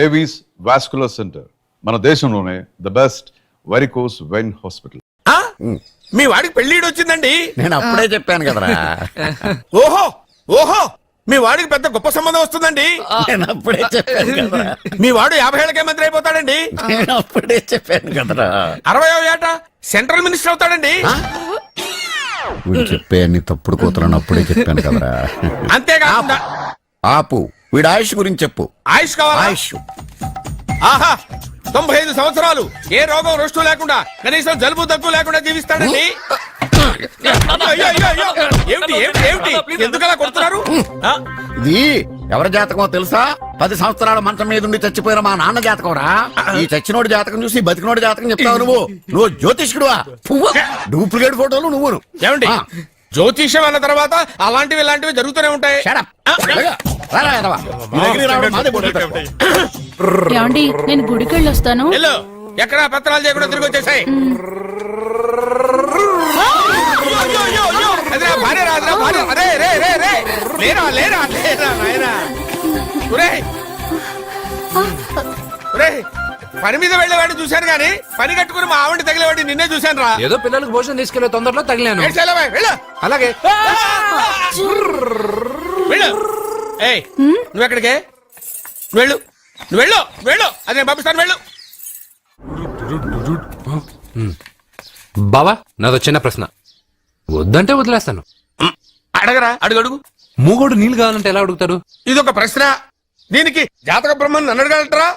Avis vascular centre, మన దేశంలోనే the best varicose vein hospital. మీ వాడికి పెళ్లిడు వచ్చిందండి. నేను అప్పుడే చెప్పాను కదరా. ఓహో ఓహో, మీ వాడికి పెద్ద గొప్ప సంబంధం వస్తుందండి. నేను అప్పుడే చెప్పాను కదరా. మీ వాడు 50 ఏళ్ళకే మంత్రి అయిపోతాడండి. నేను అప్పుడే చెప్పాను కదరా. 60వ ఏట సెంట్రల్ మినిస్టర్ అవుతాడండి. వీడు చెప్పే అన్ని తప్పుడు కూతురని అప్పుడే చెప్పాను కదరా. అంతేకాకుండా ఆపు, వీడు ఆయుష్ గురించి చెప్పు. ఆయుష్ కావాలా? ఆయుష్ ఆహా, 95 సంవత్సరాలు ఏ రోగం రుష్టు లేకుండా, కనీసం జలుబు దగ్గు లేకుండా జీవిస్తాడండి. ఏమిటి ఏమిటి ఏమిటి, ఎందుకలా కొడుతున్నారు? ఇది ఎవరి జాతకమో తెలుసా? 10 సంవత్సరాల మంచం మీద ఉండి చచ్చిపోయిన మా నాన్న జాతకం రా. ఈ చచ్చినోడి జాతకం చూసి బతికినోడి జాతకం చెప్తావు నువ్వు జ్యోతిష్కుడువా? డూప్లికేట్ ఫోటోలు నువ్వు. ఏమండి, జ్యోతిష్యం అన్న తర్వాత అలాంటివి ఇలాంటివి జరుగుతూనే ఉంటాయి. ఏమండి, నేను గుడికెళ్ళి వస్తాను. ఎక్కడ పత్రాలు చేయకుండా తిరిగి వచ్చేసాయి. పని మీద వెళ్ళేవాడిని చూశాను గానీ పని కట్టుకుని మా ఆవిడ తగిలేవాడి నిన్నే చూశాను రా. ఏదో పిల్లలకు భోజనం తీసుకెళ్లే తొందరలో తగిలాను. అలాగే నువ్వెక్కడికే? వెళ్ళు నువ్వు వెళ్ళు వెళ్ళు, అది నేను పంపిస్తాను, వెళ్ళు. బావా, నాదో చిన్న ప్రశ్న. వద్దంటే వదిలేస్తాను. అడగరా, అడుగు అడుగు. మూగోడు నీళ్లు కావాలంటే ఎలా అడుగుతాడు? ఇదొక ప్రశ్న. దీనికి జాతక బ్రహ్మను నన్ను అడగలటరా?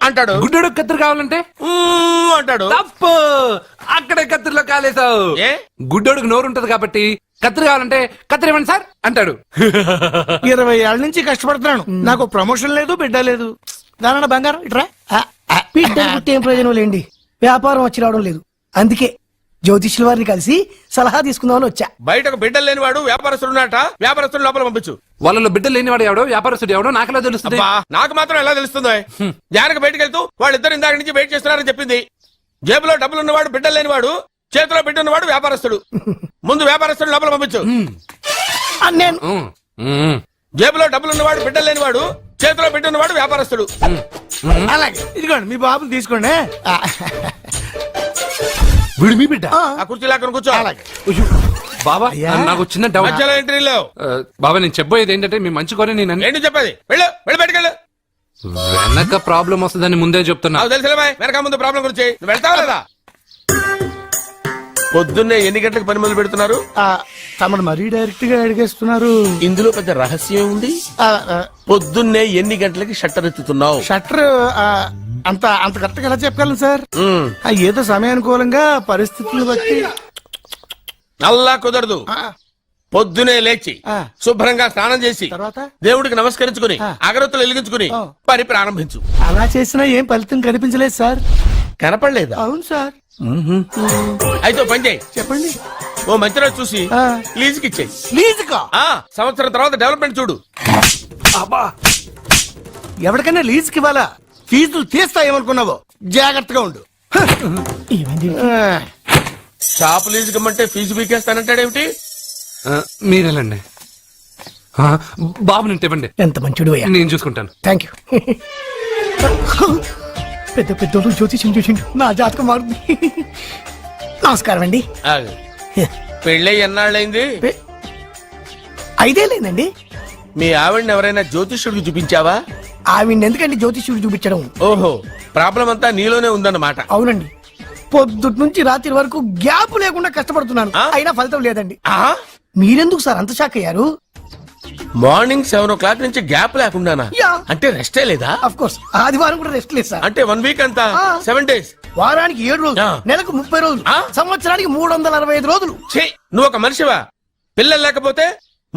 అంటాడు. గుడ్డోడు కత్తిరి కావాలంటే అంటాడు. తప్పు, అక్కడే కత్తిరిలో కాలేసావు. ఏ? గుడ్డోడికి నోరు ఉంటది కాబట్టి కత్తిరి కావాలంటే కత్తిరి ఇవ్వండి సార్ అంటాడు. 20 ఏళ్ల నుంచి కష్టపడుతున్నాను, నాకు ప్రమోషన్ లేదు, బిడ్డ లేదు. దానన్న బంగారం ఇట్రా. బిడ్డలు పుట్టి ఏం ప్రయోజనం లేండి, వ్యాపారం వచ్చి రావడం లేదు. అందుకే జ్యోతిష్యుల వారిని కలిసి సలహా తీసుకుందామని వచ్చా. బయటకు బిడ్డలు లేనివాడు వ్యాపారస్తుడు ఉన్నట. వ్యాపారస్తుడు లోపల పంపించు. వాళ్ళలో బిడ్డలు లేనివాడు ఎవడో వ్యాపారస్తుడు ఎవడో నాకెలా తెలుస్తుంది? నాకు మాత్రం ఎలా తెలుస్తుందో? జానకి బయటకు వెళ్తూ వాళ్ళిద్దరు ఇందాక నుంచి వెయిట్ చేస్తున్నారని చెప్పింది. జేబులో డబ్బులు ఉన్నవాడు బిడ్డలు లేనివాడు, చేతిలో బిడ్డ ఉన్నవాడు వ్యాపారస్తుడు. ముందు వ్యాపారస్తుడు లోపల పంపించు. నేను జేబులో డబ్బులు ఉన్నవాడు బిడ్డలు లేనివాడు, చేతిలో బిడ్డ ఉన్నవాడు వ్యాపారస్తుడు. అలాగే, ఇదిగోండి మీ బాబుని తీసుకోండి. వీడు మీ బిడ్డ? ఆ కుర్చీ లాక్కను కూర్చో. బాబా, నాకు చిన్న డౌట్. మధ్యలో ఎంట్రీలో బాబా, నేను చెప్పబోయేది ఏంటంటే మీ మంచి కోరే నేను ఏంటి చెప్పేది? వెళ్ళు వెళ్ళి బయటకెళ్ళు. వెనక ప్రాబ్లం వస్తుందని ముందే చెప్తున్నా. తెలుసులే బాయ్, వెనక ముందు ప్రాబ్లం గురించి. నువ్వు వెళ్తావా లేదా? పొద్దున్నే ఎన్ని గంటలకు పని మొదలు పెడుతున్నారు? తమను మరీ డైరెక్ట్ గా అడిగేస్తున్నారు. ఇందులో పెద్ద రహస్యం ఉంది. పొద్దున్నే ఎన్ని గంటలకి షట్టర్ ఎత్తుతున్నావు? షట్టర్ అంత అంత కరెక్ట్ గా ఎలా చెప్పగలను సార్? ఏదో సమయానుకూలంగా పరిస్థితులు బట్టి. అల్లా కుదరదు. పొద్దునే లేచి శుభ్రంగా స్నానం చేసి తర్వాత దేవుడికి నమస్కరించుకుని అగరత్తులు వెలిగించుకుని పని ప్రారంభించు. అలా చేసినా ఏం ఫలితం కనిపించలేదు సార్. కనపడలేదా? అవును సార్. అయితే పని చేయి. చెప్పండి. ఓ మంచి రోజు చూసి లీజుకి ఇచ్చేయి. లీజుకా? సంవత్సరం తర్వాత డెవలప్మెంట్ చూడు. ఎవరికైనా లీజుకి ఇవ్వాలా? ఫీజులు తీస్తాయేమనుకున్నావో, జాగ్రత్తగా ఉండు. షాప్ లీజుకి ఇమ్మంటే ఫీజు పీకేస్తానంటాడేమిటి? మీరేలండి బాబు, నేను ఇవ్వండి. ఎంత మంచిడు అయ్యా, నేను చూసుకుంటాను. Thank you. పెద్ద పెద్దోడు జ్యోతిష్యం చూసిండు, నా జాతకం మారుంది. నమస్కారం అండి. పెళ్ళై ఎన్నాళ్ళైంది? 5 ఏళ్ళైందండి. మీ ఆవిడని ఎవరైనా జ్యోతిష్యుడికి చూపించావా? ఆవిడ ఎందుకండి జ్యోతిష్యుడు చూపించడం? ఓహో, ప్రాబ్లం అంతా నీలోనే ఉందన్నమాట. అవునండి, పొద్దుటి నుంచి రాత్రి వరకు గ్యాప్ లేకుండా కష్టపడుతున్నాను, అయినా ఫలితం లేదండి. మీరెందుకు సార్ అంత షాక్ అయ్యారు? మార్నింగ్ 7 o'clock నుంచి గ్యాప్ లేకుండానా? అంటే రెస్టే లేదా? ఆఫ్ కోర్స్, ఆదివారం కూడా రెస్ట్ లేదు సార్. అంటే 1 week అంతా 7 days. వారానికి 7 రోజులు, నెలకు 30 రోజులు, సంవత్సరానికి 365 రోజులు. నువ్వు ఒక మనిషివా? పిల్లలు లేకపోతే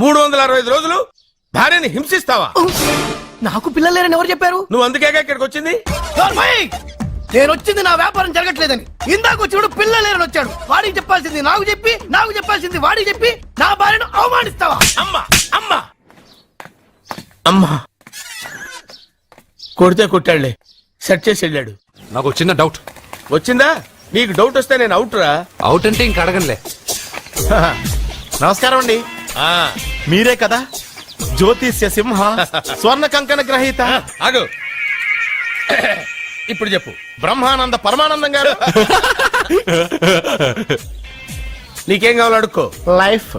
365 రోజులు భార్యని హింసిస్తావా? నాకు పిల్లలు లేరని ఎవరు చెప్పారు? నువ్వు అందుకేగా ఇక్కడికి వచ్చింది. నేను వచ్చింది నా వ్యాపారం జరగట్లేదని. ఇందాక వచ్చినప్పుడు పిల్లలు లేరని వచ్చాడు. వాడికి చెప్పాల్సింది నాకు చెప్పి, నాకు చెప్పాల్సింది వాడికి చెప్పి నా భార్యను అవమానిస్తావా? అమ్మా అమ్మా అమ్మా, కొడితే కొట్టాడులే, సెట్ చేసి వెళ్ళాడు. నాకు చిన్న డౌట్ వచ్చిందా? నీకు డౌట్ వస్తే నేను అవుట్ రా. అవుట్ అంటే ఇంక అడగనులే. నమస్కారం అండి. మీరే కదా జ్యోతిష్య సింహ స్వర్ణ కంకణ గ్రహీత ఆగు. ఇప్పుడు చెప్పు. బ్రహ్మానంద పరమానందం గారు. నీకేం కావాలో అడుక్కో. లైఫ్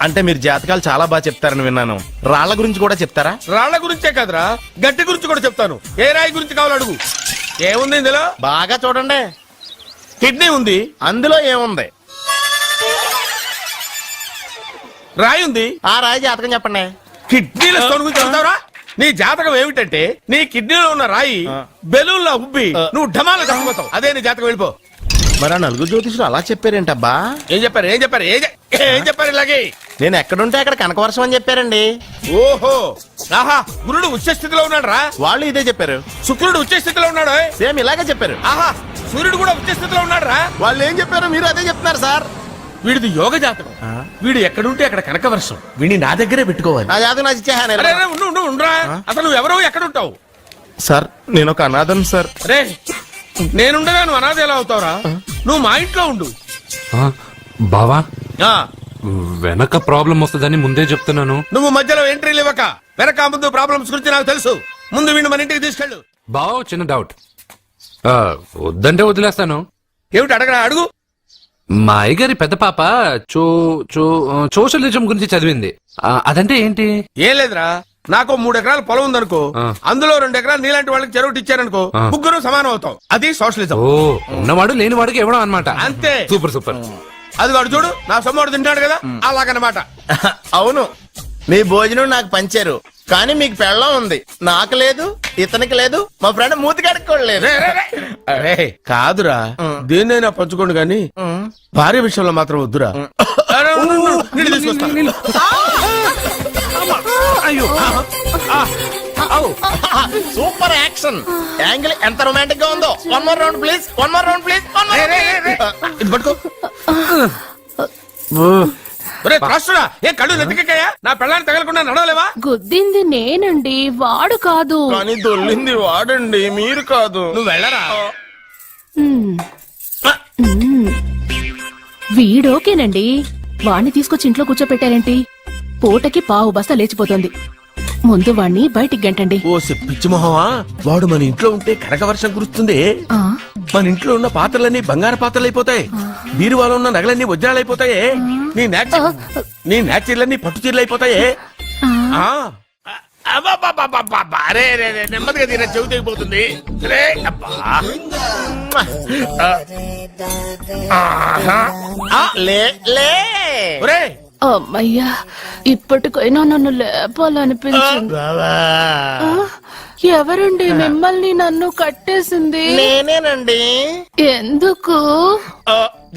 అంటే మీరు జాతకాలు చాలా బాగా చెప్తారని విన్నాను. రాళ్ల గురించి కూడా చెప్తారా? రాళ్ల గురించే కాదురా, గట్టి గురించి కూడా చెప్తాను. ఏ రాయి గురించి కావాలో అడుగు. ఏముంది ఇందులో? బాగా చూడండి. కిడ్నీ ఉంది. అందులో ఏముంది? రాయి ఉంది. ఆ రాయి జాతకం చెప్పండి. కిడ్నీల స్టోన్ గురించి చెప్తావురా? నీ జాతకం ఏమిటంటే నీ కిడ్నీలో ఉన్న రాయి బెలూన్లా ఉబ్బి నువ్వు ఢమాల చచ్చిపోతావు. అదే నీ జాతకం. వెళ్ళిపో. మరి ఆ నలుగురు జ్యోతిషులు అలా చెప్పారేంటబ్బా? ఏం చెప్పారు? ఏం చెప్పారు ఇలాగే? నేను ఎక్కడుంటే అక్కడ కనకవర్షం అని చెప్పారండి. ఓహో, ఆహా, గురుడు ఉచ్చ స్థితిలో ఉన్నాడు రా. వాళ్ళు ఇదే చెప్పారు. శుక్రుడు ఉచ్చ స్థితిలో ఉన్నాడు. సేమ్ ఇలాగే చెప్పారు. ఆహా, సూర్యుడు కూడా ఉచ్చ స్థితిలో ఉన్నాడు రా. వాళ్ళు ఏం చెప్పారు మీరు అదే చెప్తున్నారు సార్. వీడిది యోగ జాతకం. వీడు ఎక్కడుంటే అక్కడ కనకవర్షం. వీడిని నా దగ్గరే పెట్టుకోవాలి. నా జాతకం నాకు ఇచ్చేహాను. అరే, అరే, ఉండురా. అసలు నువ్వు ఎవరో ఎక్కడుంటావు? సార్ నేను ఒక అనాథం సార్. రే, నేనుండగా నువ్వు అనాథ ఎలా అవుతావురా? నువ్వు మా ఇంట్లో ఉండు. బావా ఆ, వెనక ప్రాబ్లం వస్తుందని ముందే చెప్తున్నాను. నువ్వు మధ్యలో ఎంట్రీలు ఇవ్వక. వెనక ముందు ప్రాబ్లమ్స్ గురించి నాకు తెలుసు. ముందు వీడిని మన ఇంటికి తీసుకెళ్ళు. బావా చిన్న డౌట్. వద్దంటే వదిలేస్తాను. ఏమిటి అడగరా? అడుగు. మా అయ్యగారి పెద్ద పాప సోషలిజం గురించి చదివింది. అదంటే ఏంటి? ఏం లేదురా, నాకు 3 ఎకరాల పొలం ఉందనుకో, అందులో 2 ఎకరాలు నీలాంటి వాళ్ళకి చెరువు ఇచ్చారనుకో, ముగ్గురు సమానం అవుతాం. అది సోషలిజం. ఓ, ఉన్నవాడు లేని వాడికి ఇవ్వడం అనమాట. అంతే. Super super. అది వాడు చూడు, నా సొమ్మడు తింటాడు కదా, అలాగనమాట. అవును, మీ భోజనం నాకు పంచారు, కానీ మీకు పెళ్ళం ఉంది, నాకు లేదు, ఇతనికి లేదు, మా ఫ్రెండ్ మూతి కడుక్కోలేదు. అరే కాదురా, దేన్నైనా పంచుకోండి గాని భార్య విషయంలో మాత్రం వద్దురా. అరే, ఉండు, నీళ్ళు తీసుకొస్తా. సూపర్ యాక్షన్ యాంగిల్ ఎంత రొమాంటిక్ గా ఉందో. One more round please, one more round please. ఇది పట్టుకో. ఒరే త్రాసుడా, ఏ కళ్ళు నెత్తికెక్కాయా? నా పెళ్ళాన్ని తగలకుండా నడవలేవా? గుద్దింది నేనండి, వాడు కాదు. కానీ దొల్లింది వాడండి, మీరు కాదు. నువ్వు వెళ్ళరా. వీడోకేనండి, వాణ్ణి తీసుకొచ్చి ఇంట్లో కూర్చోపెట్టారేంటి? పూటకి పావు బస్తా లేచిపోతుంది. ముందు వాణ్ణి బయటికి గంటండి. ఓ పిచ్చి మొహమా, వాడు మన ఇంట్లో ఉంటే కనక వర్షం కురుస్తుంది. ఆ, మన ఇంట్లో ఉన్న పాత్రలన్నీ బంగారు పాత్రలు అయిపోతాయి. బీరువాలో ఉన్న నగలన్నీ వజ్రాలు అయిపోతాయి. నీ నాచీర్లన్నీ పట్టు చీరలు అయిపోతాయి. అరే నెమ్మదిగా తీరా, చెవి తెగిపోతుంది. రే అబ్బా. లే లే ఒరే, అమ్మయ్యా, ఇప్పటికైనా నన్ను లేపాలనిపించింది. ఆ, ఎవరండి మిమ్మల్ని నన్ను కట్టేసింది? నేనేనండి. ఎందుకు?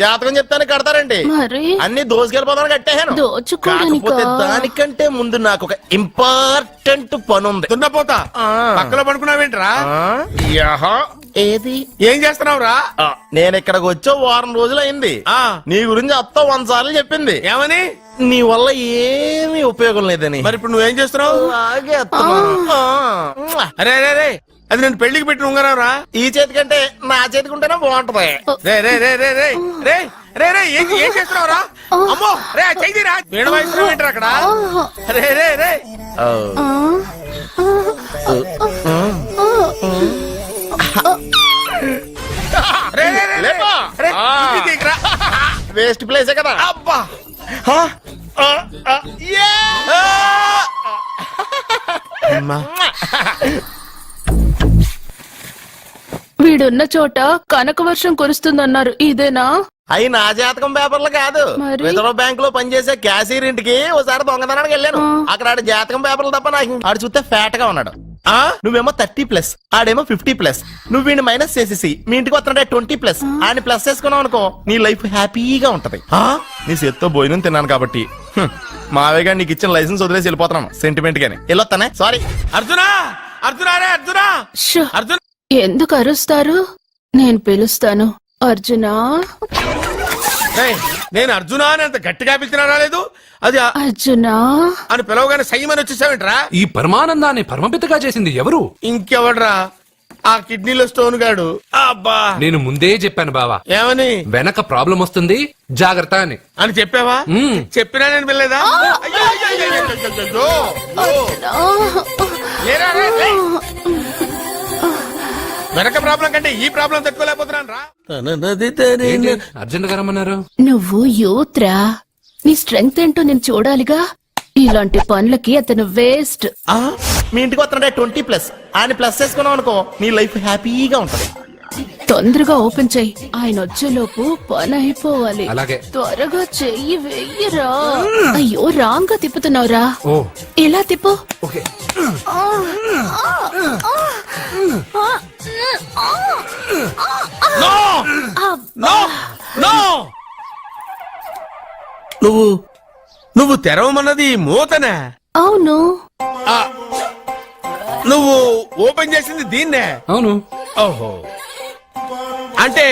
జాతకం చెప్తాను కడతారండి. మరి అన్ని దోసుకెళ్ళిపోతాను కట్టేహాను. దోచుకోడానికా? కాకపోతే దానికంటే ముందు నాకు ఒక ఇంపార్టెంట్ పని ఉంది. దున్నపోతా, పక్కలో పడుకున్నావేంట్రా? ఏది? ఏం చేస్తున్నావురా? నేను ఇక్కడికి వచ్చే వారం రోజులు అయింది. నీ గురించి అత్త 100 సార్లు చెప్పింది. ఏమని? నీ వల్ల ఏమీ ఉపయోగం లేదని. మరి ఇప్పుడు నువ్వేం చేస్తున్నావు? అలాగే అత్తమాను. అరే రే రే, అది నేను పెళ్లికి పెట్టిన ఉంగరం రా. ఈ చేతి కంటే నా చేతికి ఉంటేనే బాగుంటది. రే రే రే రే రే రే రే రే, ఏం చేస్తున్నావు రా? అమ్మో, రే చెయ్యిరా. వీణ వాయిస్తున్నావు ఏంటరా అక్కడ? రే రే రే రే రే రే లేపా. రే, ఇది తీయకురా. వేస్ట్ ప్లేసే కదా. అబ్బా. వీడున్న చోట కనక వర్షం కురుస్తుందన్నారు, ఇదేనా? అయి నా జాతకం పేపర్లు కాదు. మరి? రిజర్వ్ బ్యాంక్ లో పనిచేసే క్యాషియర్ ఇంటికి ఒకసారి దొంగతనానికి వెళ్ళాను. అక్కడ ఆడ జాతకం పేపర్లు తప్ప నాకు ఆడు చూస్తే ఫ్యాట్ గా ఉన్నాడు. నువ్వేమో 30+, ఆడేమో 50+. నువ్వు వీడిని మైనస్ చేసేసి మీ ఇంటికి వస్తున్నాడే 20+. ఆయన ప్లస్ చేసుకున్నావు అనుకో, నీ లైఫ్ హ్యాపీగా ఉంటది. నీ చేత్తో భోజనం తిన్నాను కాబట్టి మావయ్య గారు నీకు ఇచ్చిన లైసెన్స్ వదిలేసి వెళ్ళిపోతున్నాను సెంటిమెంట్ గాని. వెళ్ళొస్తానే. సారీ. అర్జునా, అర్జునా రే అర్జునా, షో, అర్జున్. ఎందుకు అరుస్తారు? నేను పిలుస్తాను. అర్జునా. నేను అర్జునా అని అంత గట్టిగా పిలిచినా రాలేదు. అది అర్జునా అని పిలవగానే సైమని వచ్చేసావేంట్రా? ఈ పరమానందాన్ని పరమపితగా చేసింది ఎవరు? ఇంకెవడ్రా? ఆ కిడ్నీలో స్టోన్ గాడు అబ్బా నేను ముందే చెప్పాను బావా ఏమని వెనక ప్రాబ్లం వస్తుంది జాగ్రత్త అని. అని చెప్పావా మ్మ్. చెప్పినా నేను వెళ్ళలేదా అయ్యో, అయ్యో, అయ్యో, అయ్యో, అయ్యో, అయ్యో. లేరా, రే, లే. వెనక ప్రాబ్లం కంటే ఈ ప్రాబ్లం తట్టుకోలేకపోతున్నాను రా. ఏంటి అర్జెంట్ గా రమ్మన్నారు? నువ్వు యూత్రా, నీ స్ట్రెంగ్త్ ఏంటో నేను చూడాలిగా. ఇలాంటి పనులకి అతను వేస్ట్. ఆ, మీ ఇంటికి వస్తున్నాడే 20+. ఆయన ప్లస్ చేసుకున్నావు అనుకో నీ లైఫ్ హ్యాపీగా ఉంటది. తొందరగా ఓపెన్ చెయ్యి, ఆయన వచ్చేలోపు పని అయిపోవాలి. అలాగే. త్వరగా చెయ్యి వెయ్యరా. అయ్యో రాంగ్ గా తిప్పుతున్నావురా. ఓ ఇలా తిప్పు. ఓకే. నో నో నో నువ్వు తెరవమన్నది మూతనే. అవును. ఆ, నువ్వు ఓపెన్ చేసింది దీన్నే. అవును. ఓహో, అంటే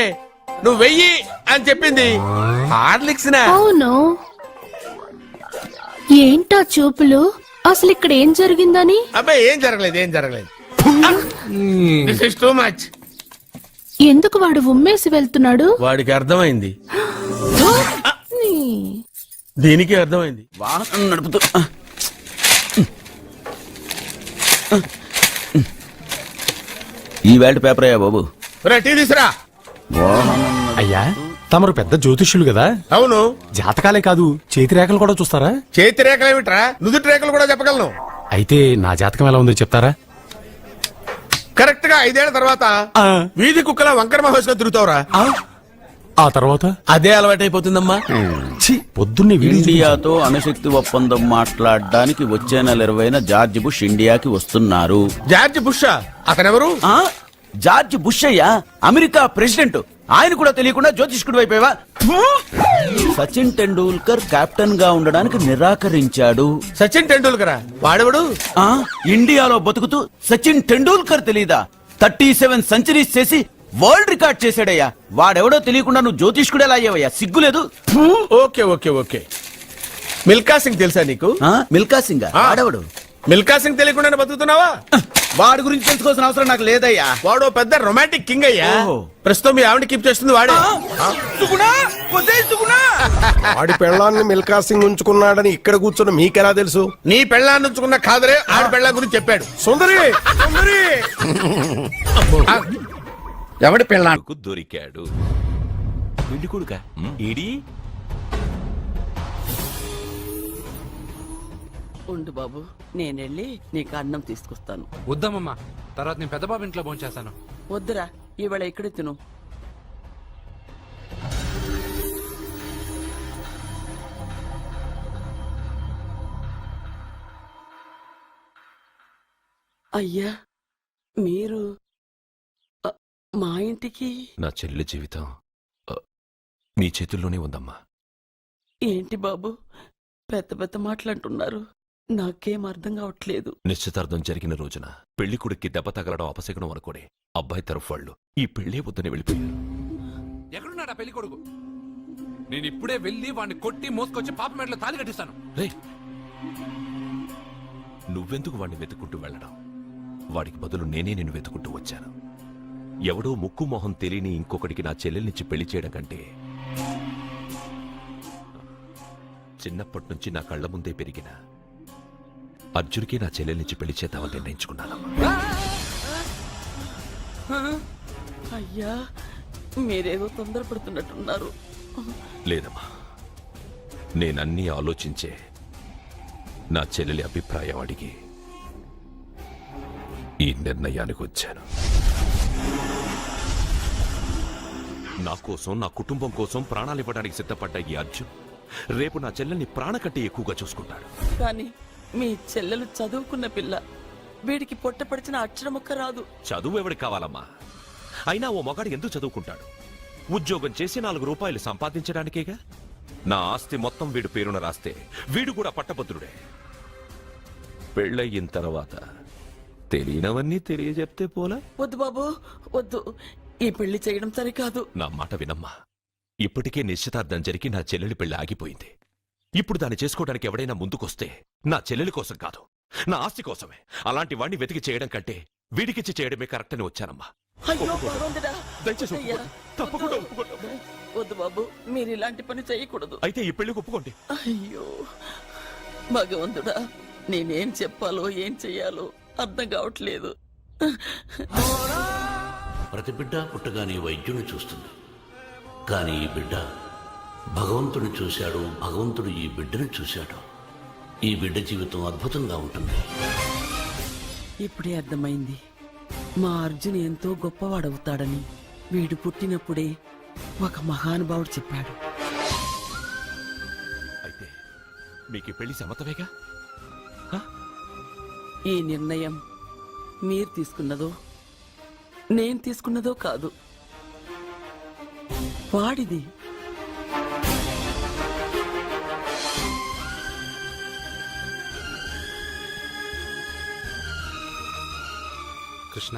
నువ్వు వెయ్యి అని చెప్పింది హార్లిక్స్ నా? అవును. ఏంటా చూపులు? అసలు ఇక్కడ ఏం జరిగిందని? అబ్బాయి ఏం జరగలేదు, ఏం జరగలేదు. This is too much. ఎందుకు వాడు ఉమ్మేసి వెళ్తున్నాడు? వాడికి అర్థమైంది, నీ. దీనికి అర్థమైంది. వాహనం నడుపుతూ ఈ వేల్ట్ పేపర్ అయ్యా బాబు. రే, టీ తీసురా. అయ్యా తమరు పెద్ద జ్యోతిష్యులు కదా, అవును. జాతకాలే కాదు చేతి రేఖలు కూడా చూస్తారా? చేతి రేఖలు ఏమిట్రా, నుదుటి రేఖలు కూడా చెప్పగలను. అయితే నా జాతకం ఎలా ఉందో చెప్తారా? కరెక్ట్ గా 5 ఏళ్ల తర్వాత వీధి కుక్కల వంకర మహోత్సవం తిరుగుతావురా. ఆ తర్వాత అదే అలవాటైపోతుందమ్మా. ఛీ, పొద్దున్నే ఇండియాతో అణుశక్తి ఒప్పందం మాట్లాడడానికి వచ్చే నెల 20న జార్జ్ బుష్ ఇండియాకి వస్తున్నారు. జార్జ్ బుషా? అతనెవరు? ఆ జార్జ్ బుష్ అయ్యా, అమెరికా ప్రెసిడెంట్. ఆయన కూడా తెలియకుండా జ్యోతిష్కుడు వైపోయావా? సచిన్ టెండూల్కర్ కెప్టెన్ గా ఉండడానికి నిరాకరించాడు. సచిన్ టెండూల్కరా? వాడెవడు? ఆ ఇండియాలో బతుకుతూ సచిన్ టెండూల్కర్ తెలీదా? 37 సెంచరీస్ చేసి వరల్డ్ రికార్డ్ చేశాడయ్యా. వాడెవడో తెలియకుండా నువ్వు జ్యోతిష్కుడు ఎలా అయ్యావయ్యా? సిగ్గులేదు. Okay okay okay. Milkha Singh తెలుసా నీకు? మిల్కా సింగ్ ఆ. వాడెవడు? మిల్కా సింగ్ తెలియకుండా బతుకుతున్నావా? వాడి గురించి తెలుసుకోవాల్సిన అవసరం నాకు లేదయ్యా. వాడు పెద్ద రొమాంటిక్ కింగ్ అయ్యా. ఓహో. ప్రస్తుతం మీ ఆవిడ కీప్ చేస్తుంది వాడే. వాడి పెళ్ళాన్ని మిల్కా సింగ్ ఉంచుకున్నాడని ఇక్కడ కూర్చొని మీకెలా తెలుసు? నీ పెళ్ళాన్ని ఉంచుకున్న కాదరే ఆడి పెళ్ళాం గురించి చెప్పాడు. సుందరి సుందరి! ఎవడి పెళ్ళా? దొరికాడు పెళ్లి కొడుక ఈడి. ఉండు బాబు, నేనెళ్ళి నీకు అన్నం తీసుకొస్తాను. వద్దామమ్మా, తర్వాత నేను పెద్ద బాబు ఇంట్లో భోంచేస్తాను. వద్దురా, ఇవాళ ఇక్కడే తిను. అయ్యా మీరు మా ఇంటికి? నా చెల్లి జీవితం నీ చేతుల్లోనే ఉందమ్మా. ఏంటి బాబు పెద్ద పెద్ద మాటలంటున్నారు? నాకేం అర్థం కావట్లేదు. నిశ్చితార్థం జరిగిన రోజున పెళ్లి కొడుక్కి దెబ్బ తగలడం అపశకునం అనుకోడే అబ్బాయి తరఫు వాళ్ళు ఈ పెళ్లే వద్దని వెళ్ళిపోయారు. ఎక్కడున్నాడా పెళ్లి కొడుకు? నేను ఇప్పుడే వెళ్ళి వాడిని కొట్టి మోసుకొచ్చి పాప మెడలో తాళి కట్టిస్తాను. రే, నువ్వెందుకు వాడిని వెతుక్కుంటూ వెళ్ళడం? వాడికి బదులు నేనే నిన్ను వెతుకుంటూ వచ్చాను. ఎవడో ముక్కు మొహం తెలియని ఇంకొకటికి నా చెల్లెల్నిచ్చి పెళ్లి చేయడం కంటే చిన్నప్పటి నుంచి నా కళ్ల ముందే పెరిగిన అర్జున్కి నా చెల్లెల్నిచ్చి పెళ్లి చేద్దామని నిర్ణయించుకున్నాను. అయ్యా మీరేదో తొందరపడుతున్నట్టున్నారు. లేదమ్మా, నేనన్నీ ఆలోచించే నా చెల్లెలి అభిప్రాయం అడిగి ఈ నిర్ణయానికి వచ్చాను. నా కోసం, నా కుటుంబం కోసం ప్రాణాలు ఇవ్వడానికి సిద్ధపడ్డ ఈ అర్జున్ రేపు నా చెల్లెల్ని ప్రాణ కంటే ఎక్కువగా చూసుకుంటాడు. కానీ మీ చెల్లెలు చదువుకున్న పిల్ల, వీడికి పొట్టపడిచిన అక్షరముక్క రాదు. చదువు ఎవడికి కావాలమ్మా? అయినా ఓ మగాడు ఎందుకు చదువుకుంటాడు? ఉద్యోగం చేసి 4 రూపాయలు సంపాదించడానికేగా. నా ఆస్తి మొత్తం వీడు పేరున రాస్తే వీడు కూడా పట్టభద్రుడే. పెళ్ళయిన తర్వాత తెలియనవన్నీ తెలియజెప్తే పోలా? వద్దు బాబు వద్దు, ఈ పెళ్లి చేయడం సరికాదు. నా మాట వినమ్మా. ఇప్పటికే నిశ్చితార్థం జరిగి నా చెల్లెలి పెళ్లి ఆగిపోయింది. ఇప్పుడు దాన్ని చేసుకోవడానికి ఎవడైనా ముందుకొస్తే నా చెల్లెలి కోసం కాదు, నా ఆస్తి కోసమే. అలాంటి వాడిని వెతికి చేయడం కంటే వీడికిచ్చి చేయడమే కరెక్ట్ అని వచ్చానమ్మా. అయ్యో భగవంతుడా. దయచేసి అయ్యా, ఒప్పుకోండి. తప్పకుండా ఒప్పుకోండి. వద్దు బాబు, మీరు ఇలాంటి పని చేయకూడదు. అయితే ఈ పెళ్లికి ఒప్పుకోండి. అయ్యో భగవంతుడా, నేనేం చెప్పాలో ఏం చెయ్యాలో అర్థం కావట్లేదు. ప్రతి బిడ్డ పుట్టగానే వైద్యుని చూస్తుంది, కానీ ఈ బిడ్డ భగవంతుని చూశాడు, భగవంతుడు ఈ బిడ్డను చూశాడు. ఈ బిడ్డ జీవితం అద్భుతంగా ఉంటుంది. ఇప్పుడే అర్థమైంది, మా అర్జున్ ఎంతో గొప్పవాడవుతాడని. వీడు పుట్టినప్పుడే ఒక మహానుభావుడు చెప్పాడు. అయితే మీకు ఈ పెళ్లి సమ్మతమేగా? ఈ నిర్ణయం మీరు తీసుకున్నదో నేను తీసుకున్నదో కాదు, వాడిది. కృష్ణ,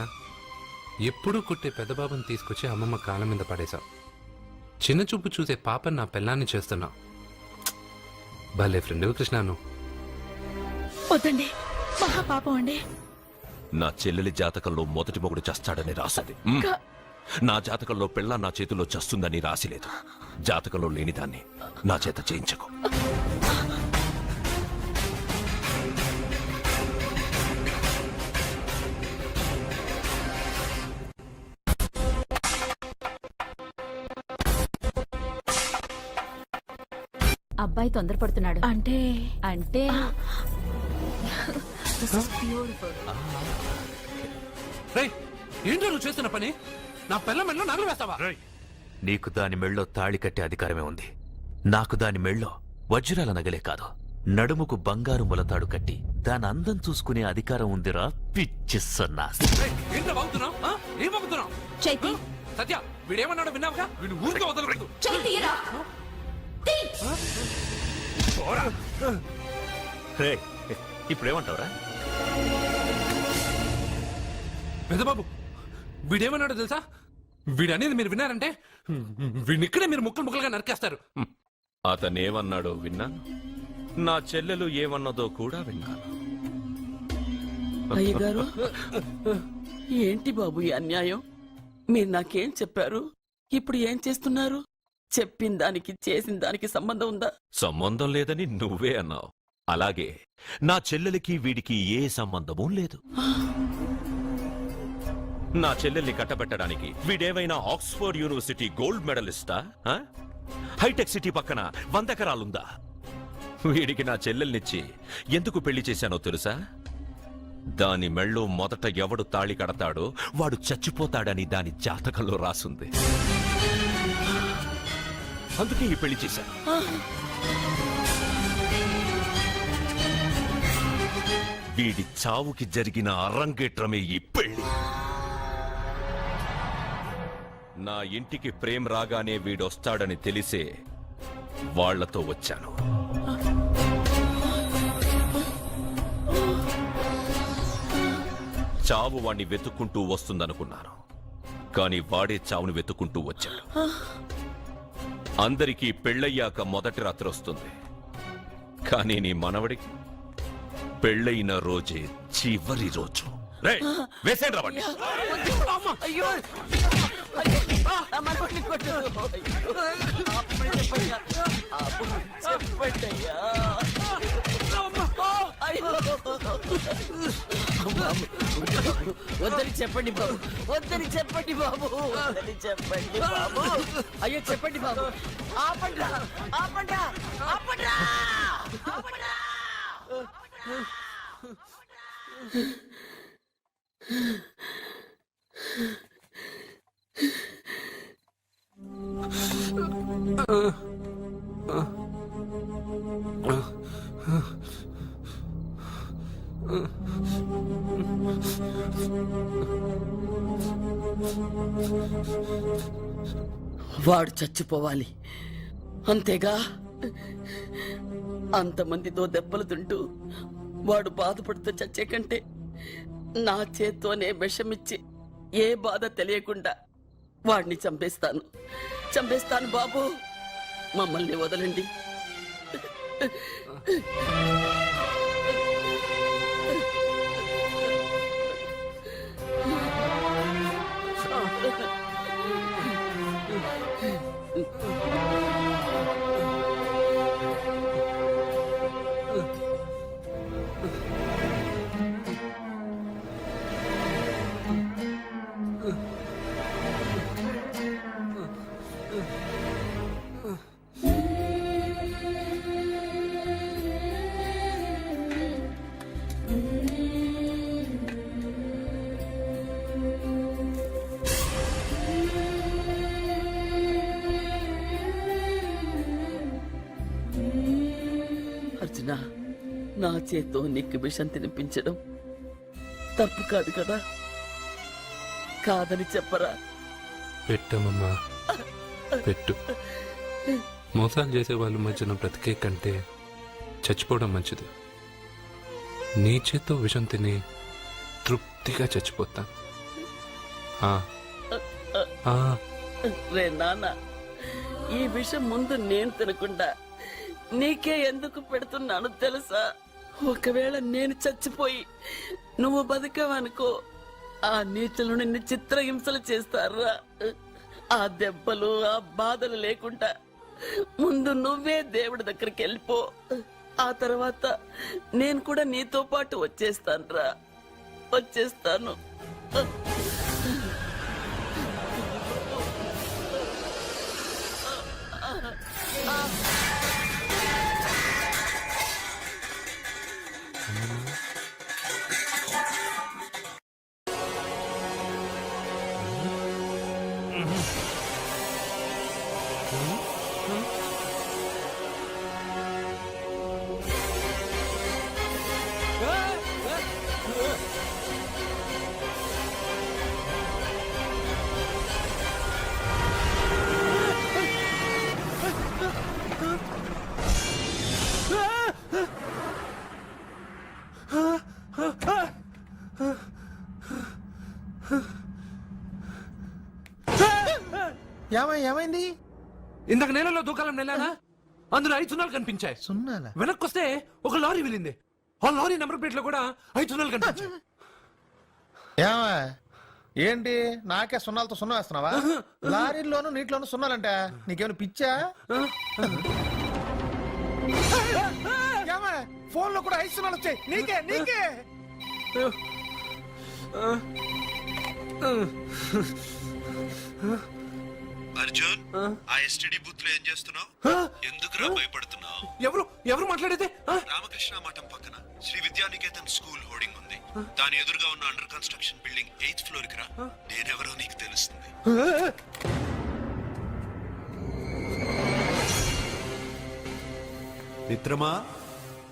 ఎప్పుడూ కుట్టే పెద్దబాబుని తీసుకొచ్చి అమ్మమ్మ కాళ్ళ మీద పడేశావు. చిన్న చూపు చూసే పాపని నా పిల్లాన్ని చేస్తున్నావు. భలే ఫ్రెండ్ కృష్ణ నువ్వు. వద్దండి, మహాపాపం అండి. నా చెల్లెలి జాతకంలో మొదటి మొగుడు చస్తాడని రాసింది. నా జాతకంలో పెళ్ళ నా చేతిలో చస్తుందని రాసిలేదు. జాతకంలో లేనిదాన్ని నా చేత చేయించకు. అబ్బాయి తొందరపడుతున్నాడు. అంటే అంటే రేయ్, ఏంటో నువ్వు చేస్తున్న పని? నా పిల్ల మెళ్ళో నగలు వేస్తావా? నీకు దాని మెళ్ళో తాళి కట్టే అధికారమే ఉంది. నాకు దాని మెళ్ళో వజ్రాల నగలే కాదు, నడుముకు బంగారు ములతాడు కట్టి దాని అందం చూసుకునే అధికారం ఉందిరా పిచ్చి సన్నాసి. ఏంటో బాగుతున్నావు? ఏం బాగుతున్నావు? చైతి, సత్య, వీడేమన్నాడో విన్నావుగా? వీడు ఊరికే వదలకూడదు. ఇప్పుడేమంటావురా? పెద్దబాబు, వీడేమన్నాడో తెలుసా? వీడనేది మీరు విన్నారంటే వీడిని ఇక్కడే మీరు ముక్కలు ముక్కలుగా నరికేస్తారు. అతనేమన్నాడో విన్నాను, నా చెల్లెలు ఏమన్నదో కూడా విన్నాను. అయ్యగారు, ఏంటి బాబు ఈ అన్యాయం? మీరు నాకేం చెప్పారు, ఇప్పుడు ఏం చేస్తున్నారు? చెప్పిన దానికి చేసిన దానికి సంబంధం ఉందా? సంబంధం లేదని నువ్వే అన్నావు. అలాగే నా చెల్లెలికి వీడికి ఏ సంబంధమూ లేదు. నా చెల్లెల్ని కట్టబెట్టడానికి వీడేమైనా ఆక్స్ఫర్డ్ యూనివర్సిటీ గోల్డ్ మెడలిస్టా? హైటెక్ సిటీ పక్కన 100 ఎకరాలుందా? వీడికి నా చెల్లెల్నిచ్చి ఎందుకు పెళ్లి చేశానో తెలుసా? దాని మెళ్ళో మొదట ఎవడు తాళి కడతాడో వాడు చచ్చిపోతాడని దాని జాతకంలో రాసుంది. అందుకే ఈ పెళ్లి చేశాను. వీడి చావుకి జరిగిన అరంగేట్రమే ఈ పెళ్లి. నా ఇంటికి ప్రేమ్ రాగానే వీడొస్తాడని తెలిసే వాళ్లతో వచ్చాను. చావు వాణ్ణి వెతుక్కుంటూ వస్తుందనుకున్నాను, కానీ వాడే చావుని వెతుక్కుంటూ వచ్చాడు. అందరికీ పెళ్ళయ్యాక మొదటి రాత్రి వస్తుంది, కానీ నీ మనవడికి పెళ్ళైన రోజే చివరి రోజు. వేసేయండి రావండి. అయ్యో, నా మనవడిని కొట్టు. చెప్పండయ్యా. వద్దని చెప్పండి బాబు, వద్దని చెప్పండి బాబు, వద్దని చెప్పండి బాబు. అయ్యో చెప్పండి బాబు. ఆపండ్రా, ఆపండ్రా, ఆపండ్రా, ఆపండ్రా. వాడు చచ్చిపోవాలి అంతేగా. అంతమందితో దెబ్బలు తింటూ వాడు బాధపడుతూ చచ్చే కంటే నా చేత్తోనే విషమిచ్చి ఏ బాధ తెలియకుండా వాడిని చంపేస్తాను, చంపేస్తాను బాబు. మమ్మల్ని వదలండి. నా చేత్తో నీకు విషం తినిపించడం తప్పు కాదు కదా? కాదని చెప్పరా? పెట్టమ్మా, పెట్టు. మోసాలు చేసే వాళ్ళ మధ్యన బ్రతికే కంటే చచ్చిపోవడం మంచిది. నీ చేత్తో విషం తిని తృప్తిగా చచ్చిపోతా. రే నాన్న, ఈ విషయం ముందు నేను తినకుండా నీకే ఎందుకు పెడుతున్నాను తెలుసా? ఒకవేళ నేను చచ్చిపోయి నువ్వు బతికావనుకో, ఆ నీచులు నిన్ను చిత్రహింసలు చేస్తారా? ఆ దెబ్బలు ఆ బాధలు లేకుండా ముందు నువ్వే దేవుడి దగ్గరికి వెళ్ళిపో. ఆ తర్వాత నేను కూడా నీతో పాటు వచ్చేస్తాను. వచ్చేస్తాను. ఏమైంది? ఇందాక నేలలో దూకాలం నెలానా, అందులో 5 సున్నాలు కనిపించాయి. సున్నాలా? వెనక్కొస్తే ఒక లారీ వెళ్ళింది. ఆ లారీ నెంబర్ ప్లేట్ లో కూడా 5 సున్నాలు కనిపించాయి. ఏంటి నాకే సున్నాలతో సున్నా వేస్తున్నావా? లారీల్లోనూ నీటిలోనూ సున్నాలంటే నీకేమైనా పిచ్చా? ఫోన్ లో కూడా 5 సున్నాలు వచ్చాయి. నీకే నీకే అర్జున్, ఆ ఎస్టీడీ బూత్ లో ఏం చేస్తున్నావు? ఎందుకురా భయపడుతున్నావు? ఎవరు మాట్లాడేది? రామకృష్ణ మఠం పక్కన శ్రీ విద్యానికేతన్ స్కూల్ హోర్డింగ్ ఉంది. దాని ఎదురుగా ఉన్న under construction building 8th floor కి రా. నేనెవరో నీకు తెలుస్తుంది. మిత్రమా,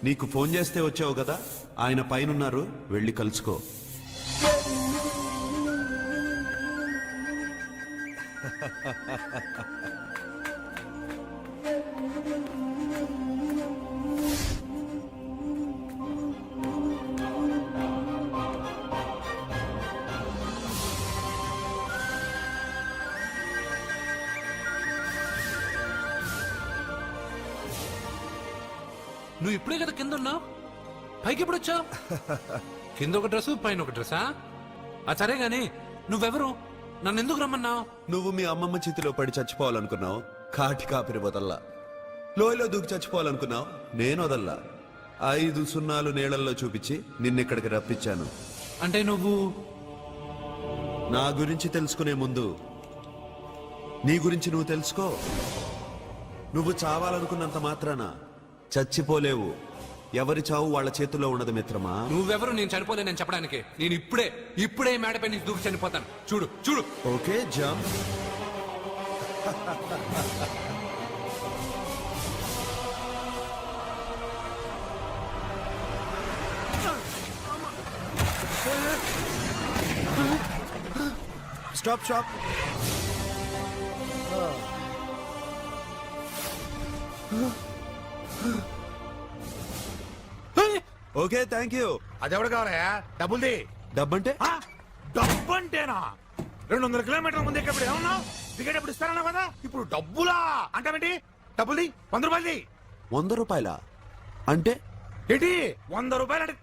నీకు ఫోన్ చేస్తే వచ్చావు కదా, ఆయన పైనున్నారు, వెళ్ళి కలుసుకో. నువ్వు ఇప్పుడే కదా కింద ఉన్నావు, పైకి ఎప్పుడు వచ్చావు? కింద ఒక డ్రెస్, పైన ఒక డ్రెస్సా? సరే గాని నువ్వెవరు? నన్ను ఎందుకు రమ్మన్నావు? నువ్వు మీ అమ్మమ్మ చేతిలో పడి చచ్చిపోవాలనుకున్నావు, కాటి కాపిరి వదల్లా. లోయలో దూకి చచ్చిపోవాలనుకున్నావు, నేను వదల్లా. 5 సున్నాలు నీళ్ళల్లో చూపించి నిన్నెక్కడికి రప్పించాను. అంటే నువ్వు నా గురించి తెలుసుకునే ముందు నీ గురించి నువ్వు తెలుసుకో. నువ్వు చావాలనుకున్నంత మాత్రాన చచ్చిపోలేవు. ఎవరి చావు వాళ్ళ చేతుల్లో ఉండదు మిత్రమా. నువ్వెవరు నేను చనిపోలేనని చెప్పడానికి? నేను ఇప్పుడే మేడపై నుంచి దూకి చనిపోతాను. చూడు చూడు. Okay, jump. Stop stop. Okay, thank you. అదెవడు కావాలయా? డబ్బుల్ది. డబ్బంటే డబ్బు అంటేనా? 200 కిలోమీటర్ల ముందు ఎక్కడ ఏమన్నావు? టికెట్ ఎప్పుడు ఇస్తారన్నావు కదా, ఇప్పుడు డబ్బులా అంటావేంటి? డబ్బుల్ది 100 రూపాయలది. 100 రూపాయలా అంటే ఏంటి? 100 రూపాయలు అంటే